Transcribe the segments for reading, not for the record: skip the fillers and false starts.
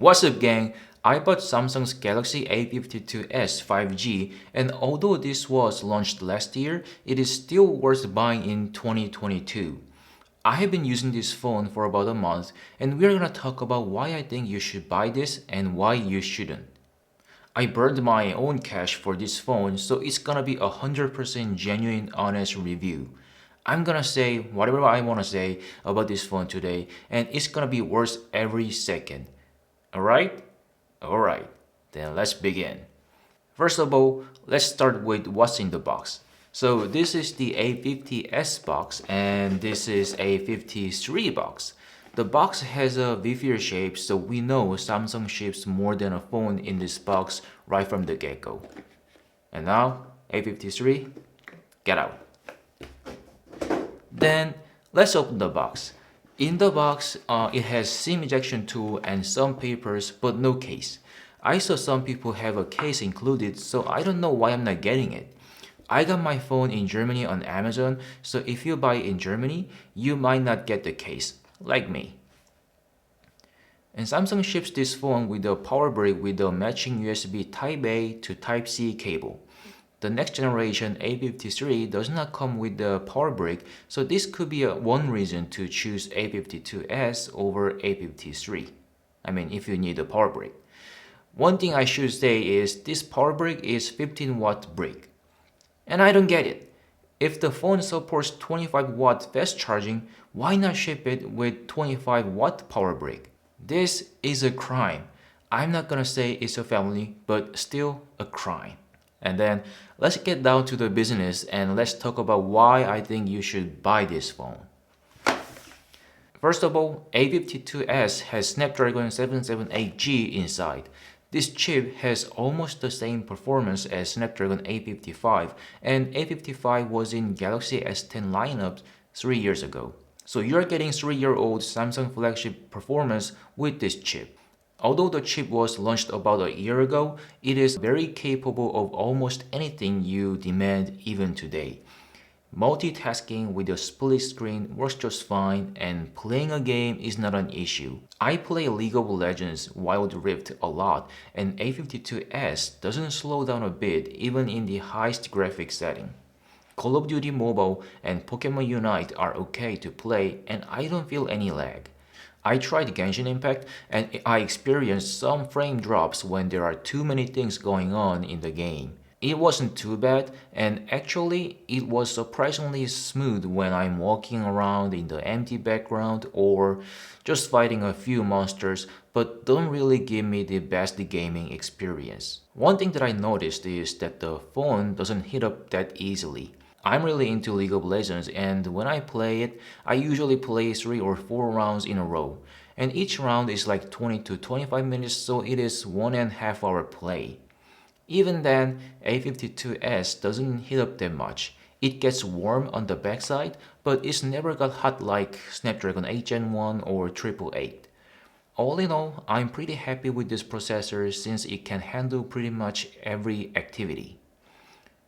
What's up, gang? I bought Samsung's Galaxy A52s 5G, and although this was launched last year, it is still worth buying in 2022. I have been using this phone for about a month, and we're gonna talk about why I think you should buy this and why you shouldn't. I burned my own cash for this phone, so it's gonna be a 100% genuine, honest review. I'm gonna say whatever I wanna say about this phone today, and it's gonna be worth every second. Alright? Alright, then let's begin. First of all, let's start with what's in the box. So this is the A50s box and this is A53 box. The box has a V-Fear shape, so we know Samsung ships more than a phone in this box right from the get-go. And now, A53, get out. Then, let's open the box. In the box, it has SIM ejection tool and some papers, but no case. I saw some people have a case included, so I don't know why I'm not getting it. I got my phone in Germany on Amazon, so if you buy in Germany, you might not get the case, like me. And Samsung ships this phone with a power brick with a matching USB Type-A to Type-C cable. The next generation A53 does not come with the power brick, so this could be one reason to choose A52s over A53. I mean, if you need a power brick. One thing I should say is this power brick is 15-watt brick. And I don't get it. If the phone supports 25-watt fast charging, why not ship it with 25-watt power brick? This is a crime. I'm not gonna say it's a family, but still a crime. And then let's get down to the business and let's talk about why I think you should buy this phone. First of all, A52s has Snapdragon 778G inside. This chip has almost the same performance as Snapdragon A55, and A55 was in Galaxy S10 lineup 3 years ago. So you're getting 3-year-old Samsung flagship performance with this chip. Although the chip was launched about a year ago, it is very capable of almost anything you demand even today. Multitasking with a split screen works just fine, and playing a game is not an issue. I play League of Legends Wild Rift a lot, and A52s doesn't slow down a bit even in the highest graphics setting. Call of Duty Mobile and Pokemon Unite are okay to play, and I don't feel any lag. I tried Genshin Impact and I experienced some frame drops when there are too many things going on in the game. It wasn't too bad, and actually it was surprisingly smooth when I'm walking around in the empty background or just fighting a few monsters, but don't really give me the best gaming experience. One thing that I noticed is that the phone doesn't heat up that easily. I'm really into League of Legends, and when I play it, I usually play 3 or 4 rounds in a row. And each round is like 20 to 25 minutes, so it is 1.5 hour play. Even then, A52s doesn't heat up that much. It gets warm on the backside, but it's never got hot like Snapdragon 8 Gen 1 or 888. All in all, I'm pretty happy with this processor since it can handle pretty much every activity.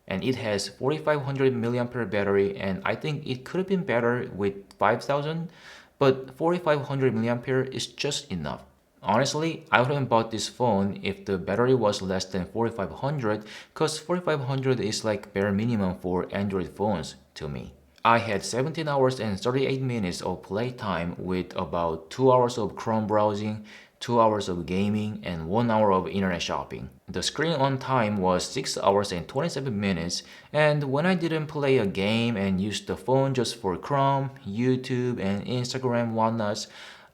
And it has 4500 mAh battery, and I think it could have been better with 5000, but 4500 mAh is just enough. Honestly, I wouldn't bought this phone if the battery was less than 4500, cause 4500 is like bare minimum for Android phones to me. I had 17 hours and 38 minutes of playtime with about 2 hours of Chrome browsing, 2 hours of gaming, and 1 hour of internet shopping. The screen on time was 6 hours and 27 minutes, and when I didn't play a game and used the phone just for Chrome, YouTube, and Instagram whatnots,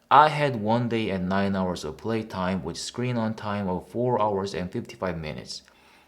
I had 1 day and 9 hours of playtime with screen on time of 4 hours and 55 minutes.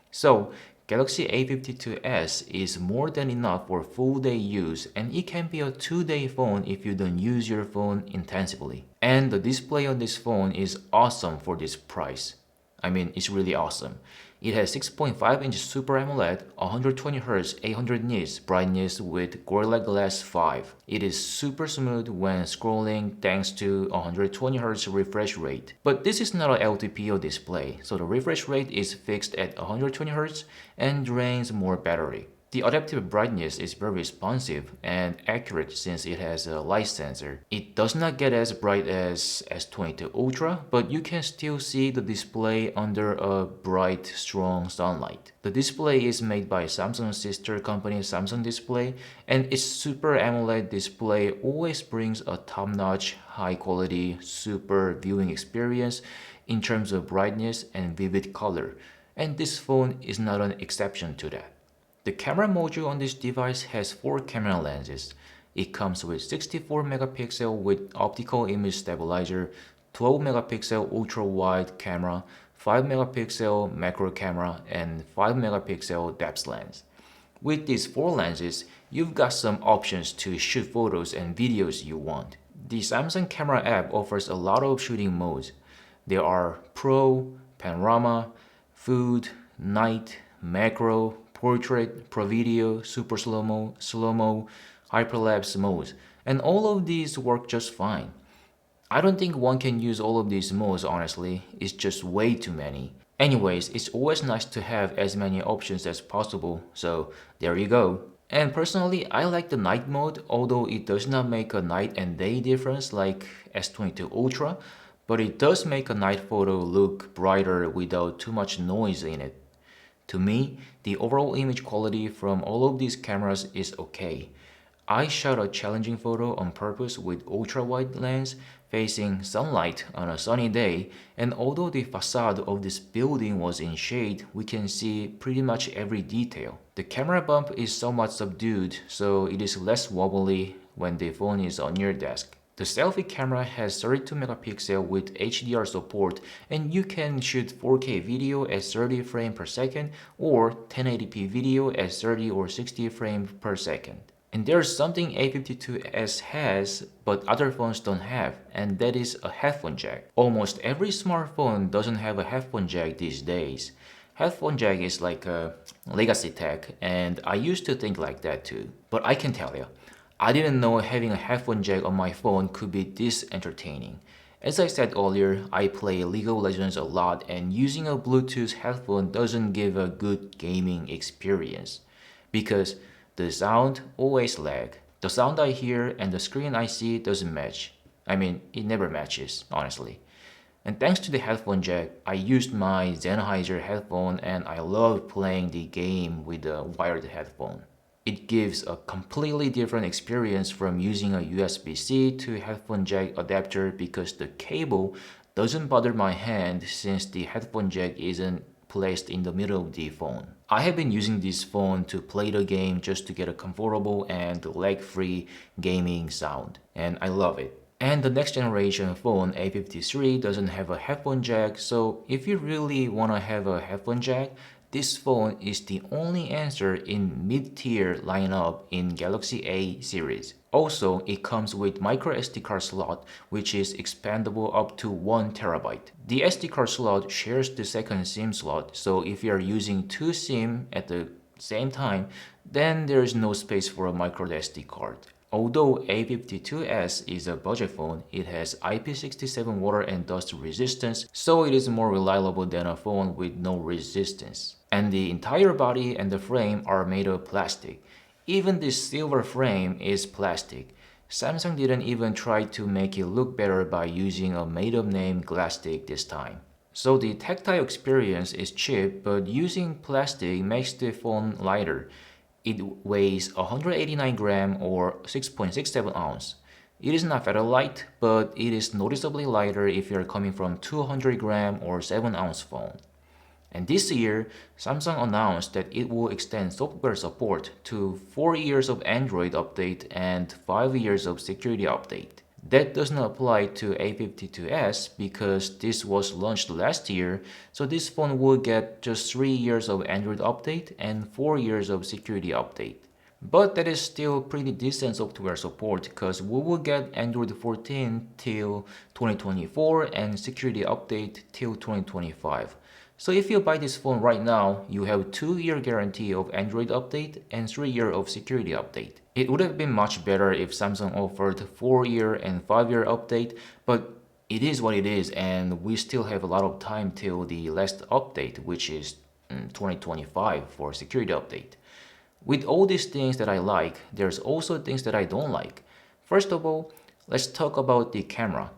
So, Galaxy A52s is more than enough for full day use, and it can be a 2-day phone if you don't use your phone intensively. And the display on this phone is awesome for this price. I mean, it's really awesome. It has 6.5-inch Super AMOLED, 120Hz 800 nits brightness with Gorilla Glass 5. It is super smooth when scrolling thanks to 120Hz refresh rate. But this is not an LTPO display, so the refresh rate is fixed at 120Hz and drains more battery. The adaptive brightness is very responsive and accurate since it has a light sensor. It does not get as bright as S22 Ultra, but you can still see the display under a bright, strong sunlight. The display is made by Samsung's sister company Samsung Display, and its Super AMOLED display always brings a top-notch, high-quality, super viewing experience in terms of brightness and vivid color, and this phone is not an exception to that. The camera module on this device has 4 camera lenses. It comes with 64 megapixel with optical image stabilizer, 12 megapixel ultra wide camera, 5 megapixel macro camera, and 5 megapixel depth lens. With these 4 lenses, you've got some options to shoot photos and videos you want. The Samsung camera app offers a lot of shooting modes. There are Pro, Panorama, Food, Night, Macro, Portrait, Pro Video, Super Slow-Mo, Hyperlapse modes, and all of these work just fine. I don't think one can use all of these modes honestly, it's just way too many. Anyways, it's always nice to have as many options as possible, so there you go. And personally, I like the night mode, although it does not make a night and day difference like S22 Ultra, but it does make a night photo look brighter without too much noise in it. To me, the overall image quality from all of these cameras is okay. I shot a challenging photo on purpose with ultra-wide lens facing sunlight on a sunny day, and although the facade of this building was in shade, we can see pretty much every detail. The camera bump is somewhat subdued, so it is less wobbly when the phone is on your desk. The selfie camera has 32 megapixel with HDR support, and you can shoot 4K video at 30 frames per second or 1080p video at 30 or 60 frames per second. And there's something A52s has but other phones don't have, and that is a headphone jack. Almost every smartphone doesn't have a headphone jack these days. Headphone jack is like a legacy tech, and I used to think like that too. But I can tell you, I didn't know having a headphone jack on my phone could be this entertaining. As I said earlier, I play League of Legends a lot, and using a Bluetooth headphone doesn't give a good gaming experience because the sound always lag. The sound I hear and the screen I see doesn't match. I mean, it never matches, honestly. And thanks to the headphone jack, I used my Sennheiser headphone and I love playing the game with the wired headphone. It gives a completely different experience from using a USB-C to headphone jack adapter because the cable doesn't bother my hand since the headphone jack isn't placed in the middle of the phone. I have been using this phone to play the game just to get a comfortable and lag-free gaming sound, and I love it. And the next generation phone A53 doesn't have a headphone jack, so if you really want to have a headphone jack, this phone is the only answer in mid-tier lineup in Galaxy A series. Also, it comes with micro SD card slot, which is expandable up to 1 terabyte. The SD card slot shares the second SIM slot, so if you are using 2 SIM at the same time, then there is no space for a micro SD card. Although A52s is a budget phone, it has IP67 water and dust resistance, so it is more reliable than a phone with no resistance. And the entire body and the frame are made of plastic. Even the silver frame is plastic. Samsung didn't even try to make it look better by using a made-up name Glastic this time. So the tactile experience is cheap, but using plastic makes the phone lighter. It weighs 189 grams or 6.67 ounce. It is not very light, but it is noticeably lighter if you are coming from 200 gram or 7 ounce phone. And this year, Samsung announced that it will extend software support to 4 years of Android update and 5 years of security update. That does not apply to A52s because this was launched last year, so this phone will get just 3 years of Android update and 4 years of security update. But that is still pretty decent software support because we will get Android 14 till 2024 and security update till 2025. So if you buy this phone right now, you have 2-year guarantee of Android update and 3-year of security update. It would have been much better if Samsung offered 4-year and 5-year update, but it is what it is and we still have a lot of time till the last update, which is 2025 for security update. With all these things that I like, there's also things that I don't like. First of all, let's talk about the camera.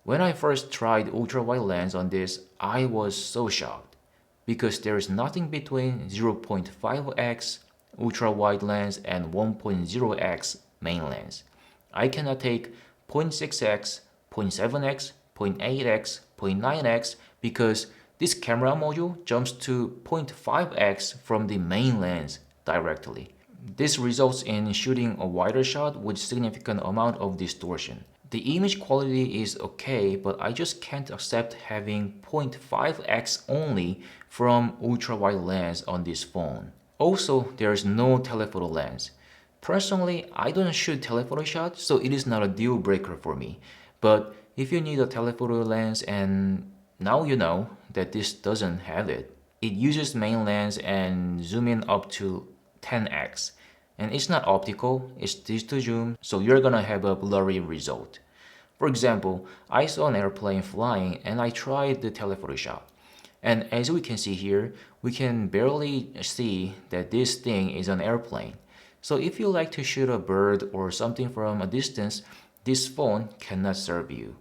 When I first tried ultra-wide lens on this, I was so shocked because there is nothing between 0.5x ultra-wide lens and 1.0x main lens. I cannot take 0.6x, 0.7x, 0.8x, 0.9x because this camera module jumps to 0.5x from the main lens directly. This results in shooting a wider shot with significant amount of distortion. The image quality is okay, but I just can't accept having 0.5x only from ultra-wide lens on this phone. Also, there is no telephoto lens. Personally, I don't shoot telephoto shots, so it is not a deal breaker for me. But if you need a telephoto lens and now you know that this doesn't have it, it uses main lens and zoom in up to 10x. And it's not optical, it's digital zoom, so you're gonna have a blurry result. For example, I saw an airplane flying and I tried the telephoto shot. And as we can see here, we can barely see that this thing is an airplane. So if you like to shoot a bird or something from a distance, this phone cannot serve you.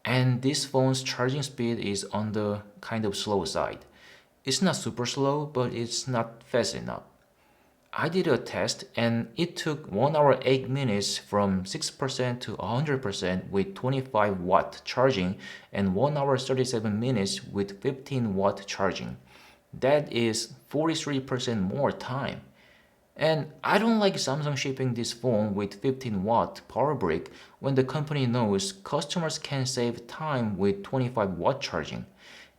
And this phone's charging speed is on the kind of slow side. It's not super slow, but it's not fast enough. I did a test and it took 1 hour 8 minutes from 6% to 100% with 25 watt charging and 1 hour 37 minutes with 15 watt charging. That is 43% more time. And I don't like Samsung shipping this phone with 15 watt power brick when the company knows customers can save time with 25 watt charging.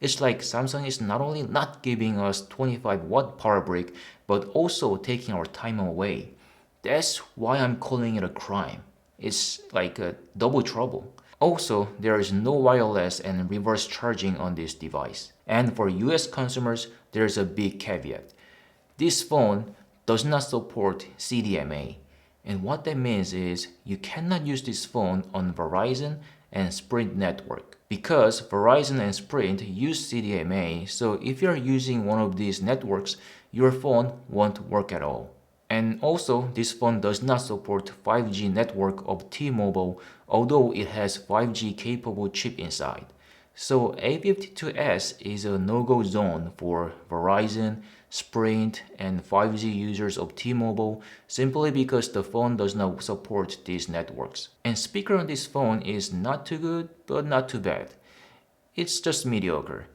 It's like Samsung is not only not giving us 25 watt power brick, but also taking our time away. That's why I'm calling it a crime. It's like a double trouble. Also, there is no wireless and reverse charging on this device. And for US consumers, there's a big caveat. This phone does not support CDMA. And what that means is you cannot use this phone on Verizon and Sprint network because Verizon and Sprint use CDMA, so if you're using one of these networks, your phone won't work at all. And also, this phone does not support 5G network of T-Mobile, although it has 5G capable chip inside. So A52s is a no-go zone for Verizon, Sprint, and 5G users of T-Mobile simply because the phone does not support these networks. And speaker on this phone is not too good, but not too bad. It's just mediocre.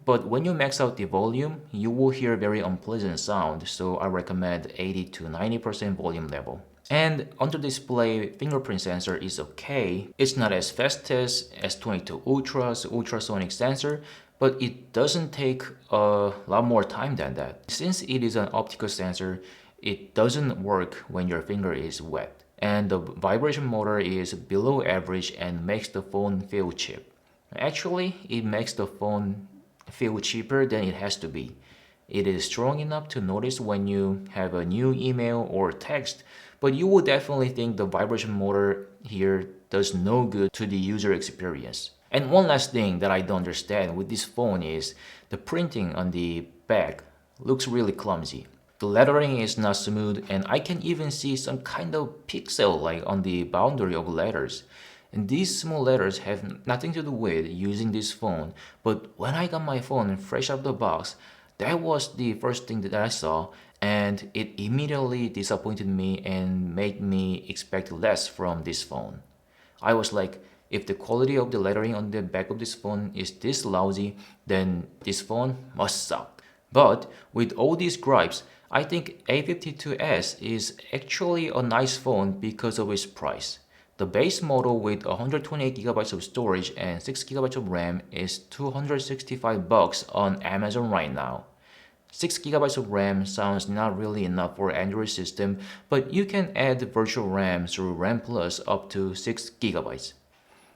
But when you max out the volume, you will hear very unpleasant sound, so I recommend 80 to 90% volume level. And under display fingerprint sensor is okay. It's not as fast as S22 Ultra's ultrasonic sensor, but it doesn't take a lot more time than that. Since it is an optical sensor, it doesn't work when your finger is wet. And the vibration motor is below average and makes the phone feel cheap. Actually, it makes the phone feel cheaper than it has to be. It is strong enough to notice when you have a new email or text, but you will definitely think the vibration motor here does no good to the user experience. And one last thing that I don't understand with this phone is the printing on the back looks really clumsy. The lettering is not smooth and I can even see some kind of pixel like on the boundary of letters. And these small letters have nothing to do with using this phone, but when I got my phone fresh out of the box, that was the first thing that I saw, and it immediately disappointed me and made me expect less from this phone. I was like, if the quality of the lettering on the back of this phone is this lousy, then this phone must suck. But with all these gripes, I think A52s is actually a nice phone because of its price. The base model with 128GB of storage and 6GB of RAM is $265 on Amazon right now. 6GB of RAM sounds not really enough for Android system, but you can add virtual RAM through RAM Plus up to 6GB.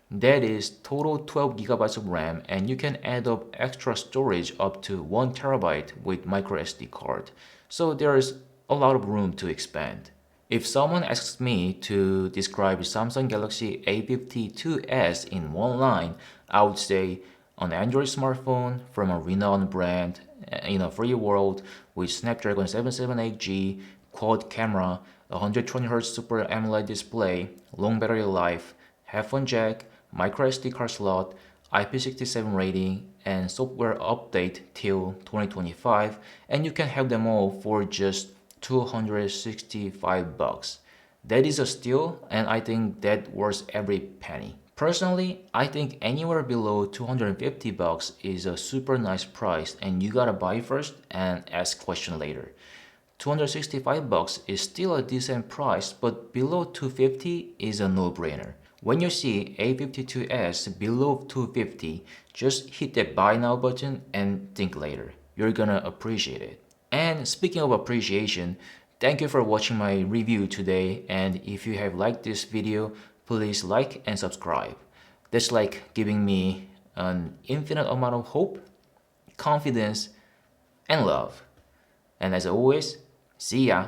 That is total 12GB of RAM, and you can add up extra storage up to 1TB with microSD card. So there is a lot of room to expand. If someone asks me to describe Samsung Galaxy A52s in one line, I would say an Android smartphone from a renowned brand in a free world with Snapdragon 778G, quad camera, 120Hz Super AMOLED display, long battery life, headphone jack, micro SD card slot, IP67 rating, and software update till 2025, and you can have them all for just $265. That is a steal, and I think that worth every penny. Personally, I think anywhere below 250 bucks is a super nice price, and you gotta buy first and ask question later. 265 bucks is still a decent price, but below 250 is a no-brainer. When you see A52s below 250, just hit that buy now button and think later. You're gonna appreciate it. And speaking of appreciation, thank you for watching my review today, and if you have liked this video, please like and subscribe. That's like giving me an infinite amount of hope, confidence, and love. And as always, see ya!